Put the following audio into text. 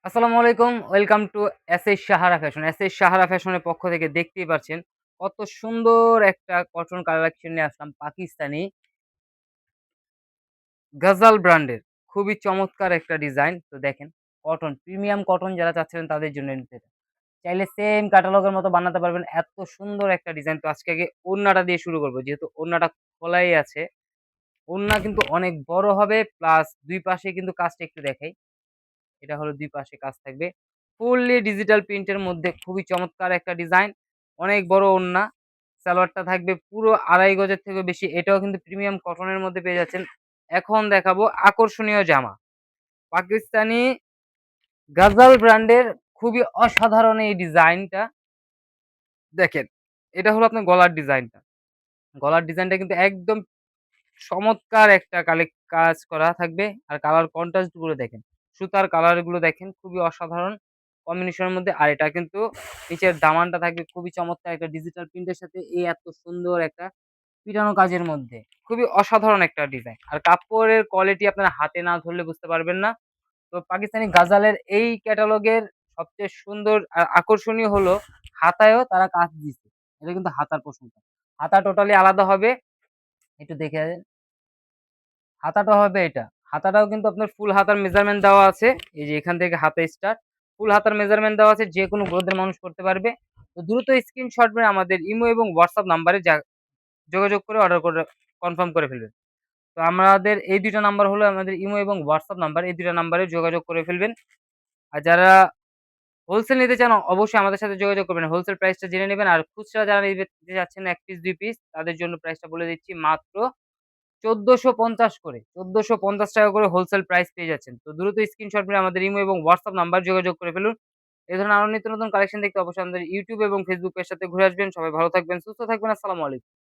আসসালামু আলাইকুম। Welcome to SS Sahara fashion. SS Sahara ফ্যাশনের পক্ষ থেকে দেখতেই পাচ্ছেন কত সুন্দর একটা কটন কালেকশন নিয়ে আসলাম পাকিস্তানি গাজাল ব্র্যান্ডের। খুবই চমৎকার একটা ডিজাইন। তো দেখেন কটন, প্রিমিয়াম কটন যারা চাচ্ছিলেন তাদের জন্য নিতে এটা। চাইলে সেম ক্যাটালগের মতো বানাতে পারবেন। এত সুন্দর একটা ডিজাইন। তো আজকে আগে ওড়নাটা দিয়ে শুরু করব। যেহেতু ওড়নাটা খোলাই আছে। ওড়না কিন্তু অনেক বড় হবে প্লাস ২ পাশে কিন্তু কাজটা একটু দেখাই। এটা হলো ২ পাশে কাজ থাকবে। ফুললি ডিজিটাল প্রিন্টের মধ্যে খুবই চমৎকার একটা ডিজাইন। অনেক বড় ওড়না। সালোয়ারটা থাকবে পুরো ২.৫ গজের থেকেও বেশি। এটাও কিন্তু প্রিমিয়াম কটনের মধ্যে পেয়ে যাচ্ছেন। এখন দেখাবো আকর্ষণীয় জামা। পাকিস্তানি গাজাল ব্র্যান্ডের খুবই অসাধারণ এই ডিজাইনটা। দেখেন, এটা হলো আপনার গলার ডিজাইনটা। গলার ডিজাইনটা কিন্তু একদম চমৎকার একটা কাজ করা থাকবে। আর কালার কন্ট্রাস্ট গুলো দেখেন। সুতার কালার গুলো দেখেন খুবই অসাধারণ কম্বিনেশনের মধ্যে। আর এটা কিন্তু নিচের দামানটা থাকবে খুবই চমৎকার একটা ডিজিটাল প্রিন্টের সাথে এই এত সুন্দর একটা পিটানো কাজের মধ্যে। খুবই অসাধারণ একটা ডিজাইন। আর কাপড়ের কোয়ালিটি আপনারা হাতে না ধরলে বুঝতে পারবেন না। তো পাকিস্তানি গাজালের এই ক্যাটালগের সবচেয়ে সুন্দর আর আকর্ষণীয় হলো হাতায়ও তারা কাজ দিছে। এটা কিন্তু হাতার পোরশনটা। হাতা টোটালি আলাদা হবে। একটু দেখে হাতাটা হবে এটা। হাতাটাও কিন্তু আপনার ফুল হাতার মেজারমেন্ট দেওয়া আছে। এই যে এখান থেকে হাতা স্টার্ট। ফুল হাতার মেজারমেন্ট দেওয়া আছে। যেকোনো গ্রোথের মানুষ করতে পারবে। তো দ্রুত স্ক্রিনশট মেরে আমাদের ইমো এবং হোয়াটসঅ্যাপ নাম্বারে যোগাযোগ করে অর্ডার করে কনফার্ম করে ফেলবেন। তো আমাদের এই ২ টা নাম্বার হলো আমাদের ইমো এবং হোয়াটসঅ্যাপ নাম্বার। এই ২ টা নাম্বারে যোগাযোগ করে ফেলবেন। আর যারা হোলসেল নিতে চান অবশ্যই আমাদের সাথে যোগাযোগ করবেন। হোলসেল প্রাইসটা জেনে নিবেন। আর খুচরা যারা নিতে চাচ্ছেন ১ পিস ২ পিস তাদের জন্য প্রাইসটা বলে দিচ্ছি মাত্র ১৪৫০ করে। ৳১৪৫০ করে হোলসেল প্রাইস পেয়ে যাচ্ছেন। তো দ্রুত স্ক্রিনশট মেরে আমাদের ইমো এবং হোয়াটসঅ্যাপ নাম্বার যোগাযোগ করে ফেলুন। এ ধরনের আরো নিত্য নতুন কালেকশন দেখতে অবশ্যই আমাদের YouTube এবং Facebook পেজটাতে ঘুরে আসবেন। সবাই ভালো থাকবেন, সুস্থ থাকবেন। আসসালামু আলাইকুম।